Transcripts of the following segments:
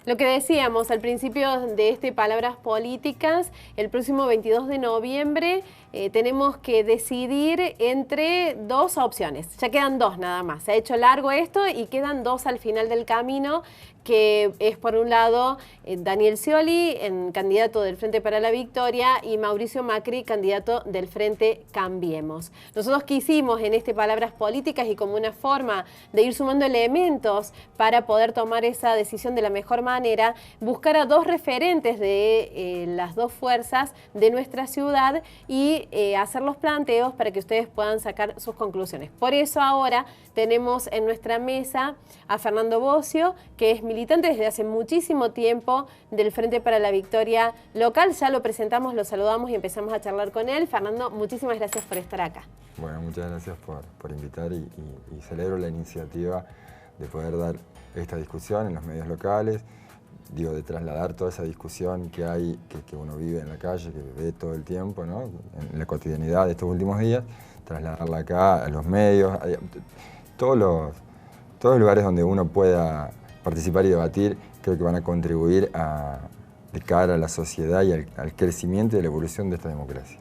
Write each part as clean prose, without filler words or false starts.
Lo que decíamos al principio de Palabras Políticas, el próximo 22 de noviembre tenemos que decidir entre dos opciones. Ya quedan dos nada más. Se ha hecho largo esto y quedan dos al final del camino, que es por un lado Daniel Scioli, candidato del Frente para la Victoria, y Mauricio Macri, candidato del Frente Cambiemos. Nosotros quisimos en Palabras Políticas, y como una forma de ir sumando elementos para poder tomar esa decisión de la mejor manera, buscar a dos referentes de las dos fuerzas de nuestra ciudad y hacer los planteos para que ustedes puedan sacar sus conclusiones. Por eso ahora tenemos en nuestra mesa a Fernando Bocio, que es militante desde hace muchísimo tiempo del Frente para la Victoria local. Ya lo presentamos, lo saludamos y empezamos a charlar con él. Fernando, muchísimas gracias por estar acá. Bueno, muchas gracias por invitar y celebro la iniciativa de poder dar esta discusión en los medios locales, digo, de trasladar toda esa discusión que hay, que uno vive en la calle, que ve todo el tiempo, ¿no? En la cotidianidad de estos últimos días, trasladarla acá a los medios, a todos los lugares donde uno pueda participar y debatir, creo que van a contribuir de cara a la sociedad y al crecimiento y a la evolución de esta democracia.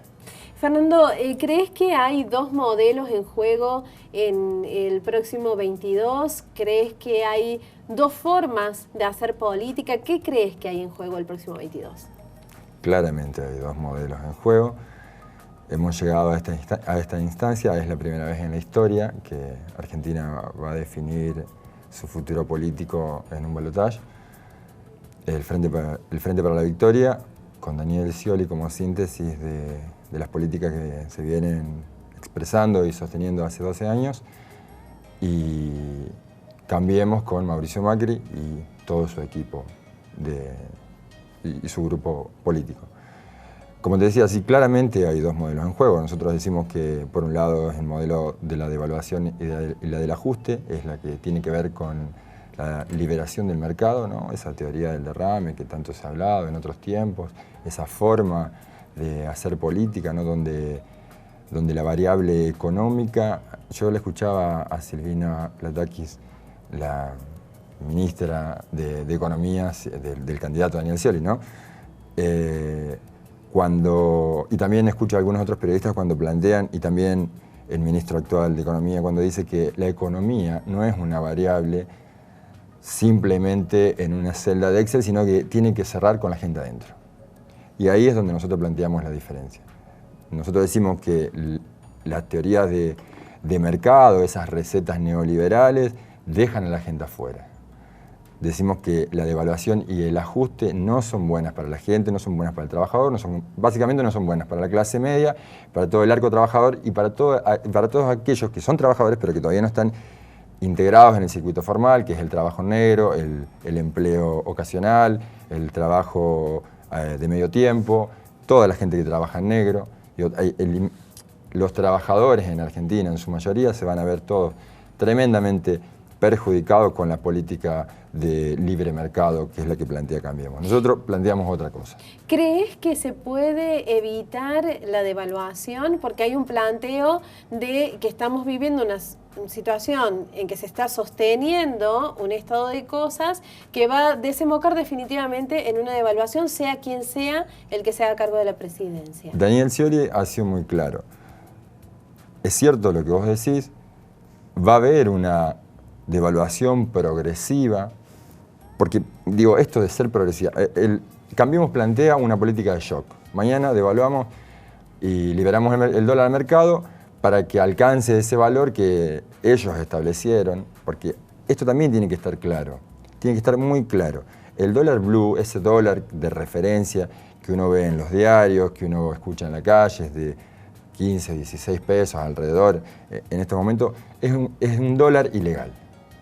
Fernando, ¿crees que hay dos modelos en juego en el próximo 22? ¿Crees que hay dos formas de hacer política? ¿Qué crees que hay en juego el próximo 22? Claramente hay dos modelos en juego. Hemos llegado a esta instancia, es la primera vez en la historia que Argentina va a definir su futuro político en un balotaje. El Frente para la Victoria, con Daniel Scioli como síntesis de las políticas que se vienen expresando y sosteniendo hace 12 años, y Cambiemos con Mauricio Macri y todo su equipo y su grupo político. Como te decía, sí, claramente hay dos modelos en juego. Nosotros decimos que por un lado es el modelo de la devaluación y la del ajuste, es la que tiene que ver con la liberación del mercado, ¿no? Esa teoría del derrame que tanto se ha hablado en otros tiempos, esa forma de hacer política, ¿no? donde la variable económica, yo le escuchaba a Silvina Platakis, la ministra de Economía del candidato Daniel Scioli, ¿no? Y también escucho a algunos otros periodistas cuando plantean, y también el ministro actual de Economía, cuando dice que la economía no es una variable simplemente en una celda de Excel, sino que tiene que cerrar con la gente adentro. Y ahí es donde nosotros planteamos la diferencia. Nosotros decimos que las teorías de mercado, esas recetas neoliberales, dejan a la gente afuera. Decimos que la devaluación y el ajuste no son buenas para la gente, no son buenas para el trabajador, básicamente no son buenas para la clase media, para todo el arco trabajador y para todos aquellos que son trabajadores pero que todavía no están integrados en el circuito formal, que es el trabajo negro, el empleo ocasional, el trabajo de medio tiempo, toda la gente que trabaja en negro. Los trabajadores en Argentina, en su mayoría, se van a ver todos tremendamente perjudicados con la política de libre mercado, que es la que plantea Cambiemos. Nosotros planteamos otra cosa. ¿Crees que se puede evitar la devaluación? Porque hay un planteo de que estamos viviendo una situación en que se está sosteniendo un estado de cosas que va a desembocar definitivamente en una devaluación, sea quien sea el que se haga cargo de la presidencia. Daniel Scioli ha sido muy claro. Es cierto lo que vos decís, va a haber una devaluación progresiva, porque digo, esto de ser progresiva, Cambiemos plantea una política de shock. Mañana devaluamos y liberamos el dólar al mercado para que alcance ese valor que ellos establecieron, porque esto también tiene que estar claro, tiene que estar muy claro. El dólar blue, ese dólar de referencia que uno ve en los diarios, que uno escucha en la calle, es de 15, 16 pesos alrededor, en estos momentos, es un dólar ilegal.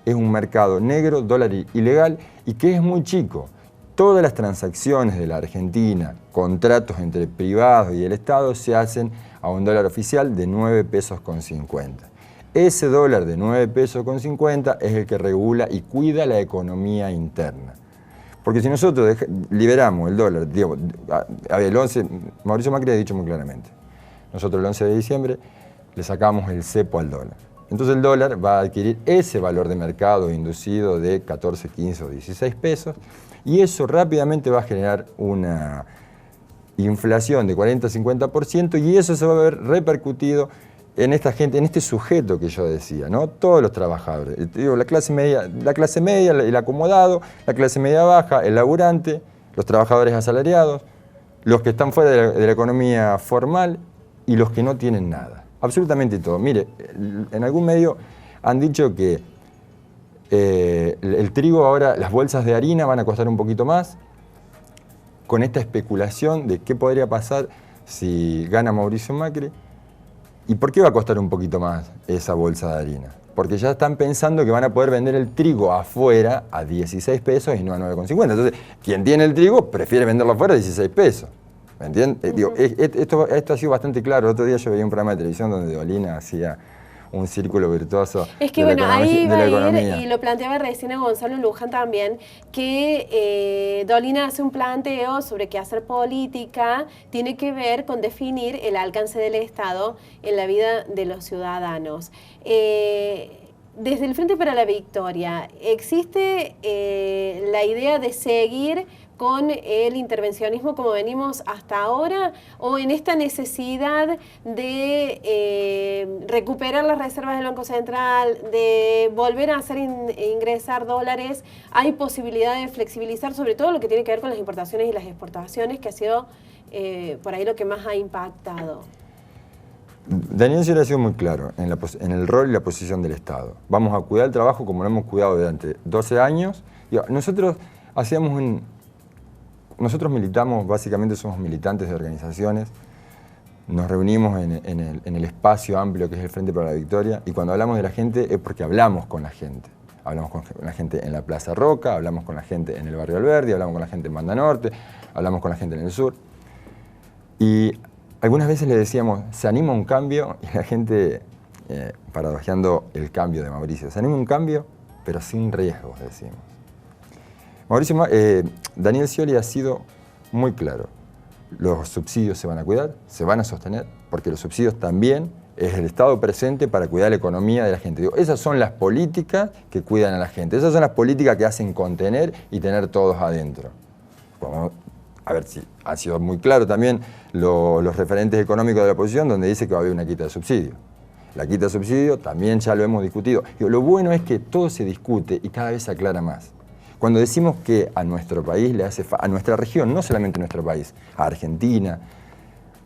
Es un mercado negro, dólar ilegal, y que es muy chico. Todas las transacciones de la Argentina, contratos entre privados y el Estado, se hacen a un dólar oficial de 9 pesos con 50. Ese dólar de 9 pesos con 50 es el que regula y cuida la economía interna. Porque si nosotros liberamos el dólar, digo, Mauricio Macri ha dicho muy claramente, nosotros el 11 de diciembre le sacamos el cepo al dólar. Entonces el dólar va a adquirir ese valor de mercado inducido de 14, 15 o 16 pesos Y eso rápidamente va a generar una inflación de 40-50% y eso se va a ver repercutido en esta gente, en este sujeto que yo decía, ¿no? Todos los trabajadores. Digo, la clase media, el acomodado, la clase media baja, el laburante, los trabajadores asalariados, los que están fuera de la economía formal y los que no tienen nada. Absolutamente todo. Mire, en algún medio han dicho que el trigo ahora, las bolsas de harina van a costar un poquito más, con esta especulación de qué podría pasar si gana Mauricio Macri. ¿Y por qué va a costar un poquito más esa bolsa de harina? Porque ya están pensando que van a poder vender el trigo afuera a 16 pesos y no a 9,50. Entonces, quien tiene el trigo prefiere venderlo afuera a 16 pesos. ¿Me entiendes? Digo, esto ha sido bastante claro. El otro día yo veía un programa de televisión donde Dolina hacía un círculo virtuoso es que de, bueno, la ahí de la va a economía. ir, y lo planteaba recién a Gonzalo Luján también, que Dolina hace un planteo sobre que hacer política tiene que ver con definir el alcance del Estado en la vida de los ciudadanos. Desde el Frente para la Victoria, ¿existe la idea de seguir con el intervencionismo como venimos hasta ahora, o en esta necesidad de recuperar las reservas del Banco Central, de volver a hacer ingresar dólares? ¿Hay posibilidad de flexibilizar sobre todo lo que tiene que ver con las importaciones y las exportaciones, que ha sido por ahí lo que más ha impactado? Daniel Scioli ha sido muy claro en el rol y la posición del Estado. Vamos a cuidar el trabajo como lo hemos cuidado durante 12 años. Nosotros militamos, básicamente somos militantes de organizaciones, nos reunimos en el espacio amplio que es el Frente para la Victoria, y cuando hablamos de la gente es porque hablamos con la gente. Hablamos con la gente en la Plaza Roca, hablamos con la gente en el Barrio Alberdi, hablamos con la gente en Banda Norte, hablamos con la gente en el sur. Y algunas veces le decíamos, se anima un cambio, y la gente, paradojeando el cambio de Mauricio, se anima un cambio, pero sin riesgos, decimos. Daniel Scioli ha sido muy claro. Los subsidios se van a cuidar, se van a sostener, porque los subsidios también es el Estado presente para cuidar la economía de la gente. Digo, esas son las políticas que cuidan a la gente, esas son las políticas que hacen contener y tener todos adentro. A ver si ha sido muy claro también los referentes económicos de la oposición, donde dice que va a haber una quita de subsidio. La quita de subsidio también ya lo hemos discutido. Digo, lo bueno es que todo se discute y cada vez se aclara más. Cuando decimos que a nuestro país le hace falta, a nuestra región, no solamente a nuestro país, a Argentina,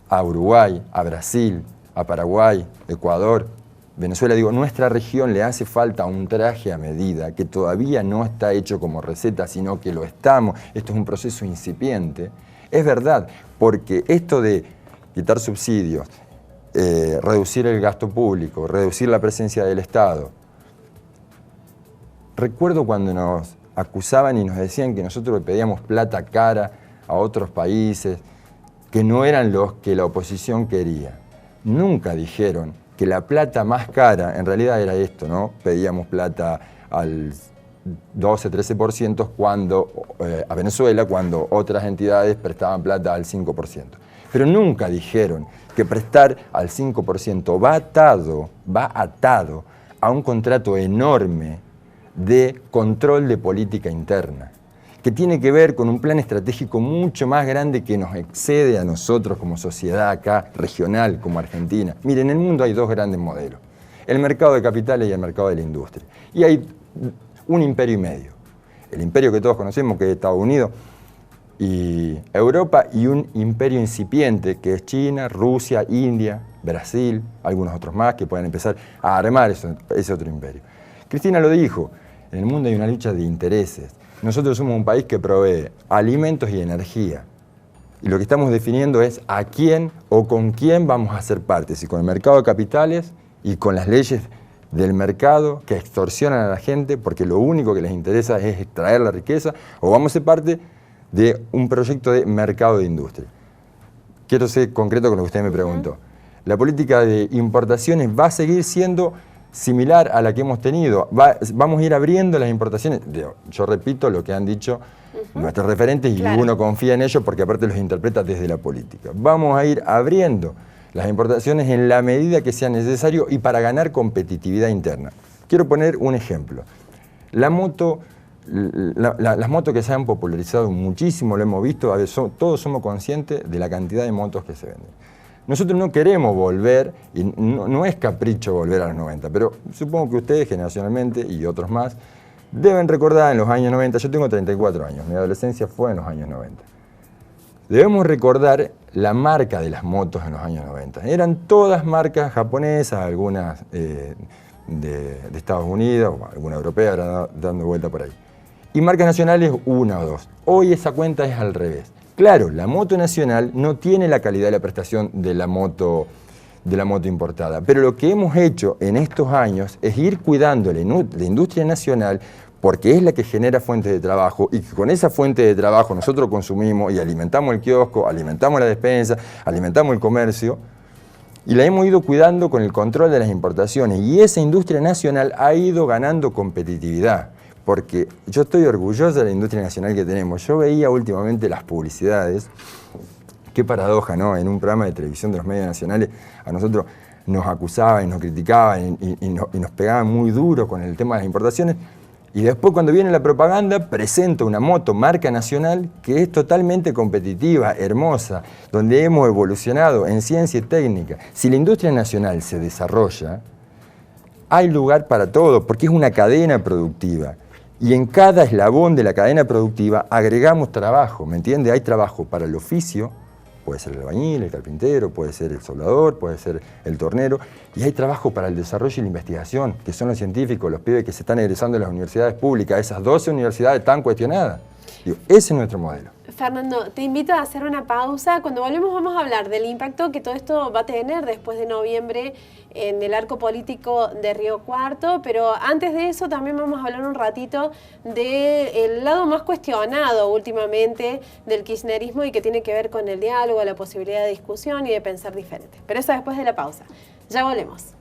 a Uruguay, a Brasil, a Paraguay, Ecuador, Venezuela, digo, nuestra región le hace falta un traje a medida que todavía no está hecho como receta, sino que lo estamos. Esto es un proceso incipiente. Es verdad, porque esto de quitar subsidios, reducir el gasto público, reducir la presencia del Estado. Recuerdo cuando nos acusaban y nos decían que nosotros le pedíamos plata cara a otros países, que no eran los que la oposición quería. Nunca dijeron que la plata más cara, en realidad era esto, ¿no? Pedíamos plata al 12-13% a Venezuela, cuando otras entidades prestaban plata al 5%. Pero nunca dijeron que prestar al 5% va atado a un contrato enorme de control de política interna, que tiene que ver con un plan estratégico mucho más grande que nos excede a nosotros como sociedad acá, regional, como Argentina. Miren, en el mundo hay dos grandes modelos, el mercado de capitales y el mercado de la industria. Y hay un imperio y medio. El imperio que todos conocemos, que es Estados Unidos y Europa, y un imperio incipiente, que es China, Rusia, India, Brasil, algunos otros más que pueden empezar a armar ese otro imperio. Cristina lo dijo, en el mundo hay una lucha de intereses. Nosotros somos un país que provee alimentos y energía. Y lo que estamos definiendo es a quién o con quién vamos a hacer parte, si con el mercado de capitales y con las leyes del mercado que extorsionan a la gente porque lo único que les interesa es extraer la riqueza, o vamos a ser parte de un proyecto de mercado de industria. Quiero ser concreto con lo que usted me preguntó. La política de importaciones va a seguir siendo similar a la que hemos tenido. Vamos a ir abriendo las importaciones. Yo repito lo que han dicho nuestros referentes y uno confía en ellos porque aparte los interpreta desde la política. Vamos a ir abriendo las importaciones en la medida que sea necesario y para ganar competitividad interna. Quiero poner un ejemplo. La moto las motos que se han popularizado muchísimo, lo hemos visto, todos somos conscientes de la cantidad de motos que se venden. Nosotros no queremos volver, y no es capricho volver a los 90, pero supongo que ustedes generacionalmente y otros más deben recordar en los años 90, yo tengo 34 años, mi adolescencia fue en los años 90. Debemos recordar la marca de las motos en los años 90. Eran todas marcas japonesas, algunas de Estados Unidos, o alguna europea, ahora dando vuelta por ahí. Y marcas nacionales, una o dos. Hoy esa cuenta es al revés. Claro, la moto nacional no tiene la calidad de la prestación de la moto importada, pero lo que hemos hecho en estos años es ir cuidando la industria nacional, porque es la que genera fuentes de trabajo, y con esa fuente de trabajo nosotros consumimos y alimentamos el kiosco, alimentamos la despensa, alimentamos el comercio, y la hemos ido cuidando con el control de las importaciones, y esa industria nacional ha ido ganando competitividad, porque yo estoy orgulloso de la industria nacional que tenemos. Yo veía últimamente las publicidades, qué paradoja, ¿no? En un programa de televisión de los medios nacionales a nosotros nos acusaban y nos criticaban y nos pegaban muy duro con el tema de las importaciones. Y después, cuando viene la propaganda, presenta una moto marca nacional que es totalmente competitiva, hermosa, donde hemos evolucionado en ciencia y técnica. Si la industria nacional se desarrolla, hay lugar para todo, porque es una cadena productiva. Y en cada eslabón de la cadena productiva agregamos trabajo, ¿me entiende? Hay trabajo para el oficio, puede ser el albañil, el carpintero, puede ser el soldador, puede ser el tornero, y hay trabajo para el desarrollo y la investigación, que son los científicos, los pibes que se están egresando de las universidades públicas, esas 12 universidades tan cuestionadas. Digo, ese es nuestro modelo. Fernando, te invito a hacer una pausa. Cuando volvemos vamos a hablar del impacto que todo esto va a tener después de noviembre en el arco político de Río Cuarto, pero antes de eso también vamos a hablar un ratito del lado más cuestionado últimamente del kirchnerismo y que tiene que ver con el diálogo, la posibilidad de discusión y de pensar diferente. Pero eso después de la pausa. Ya volvemos.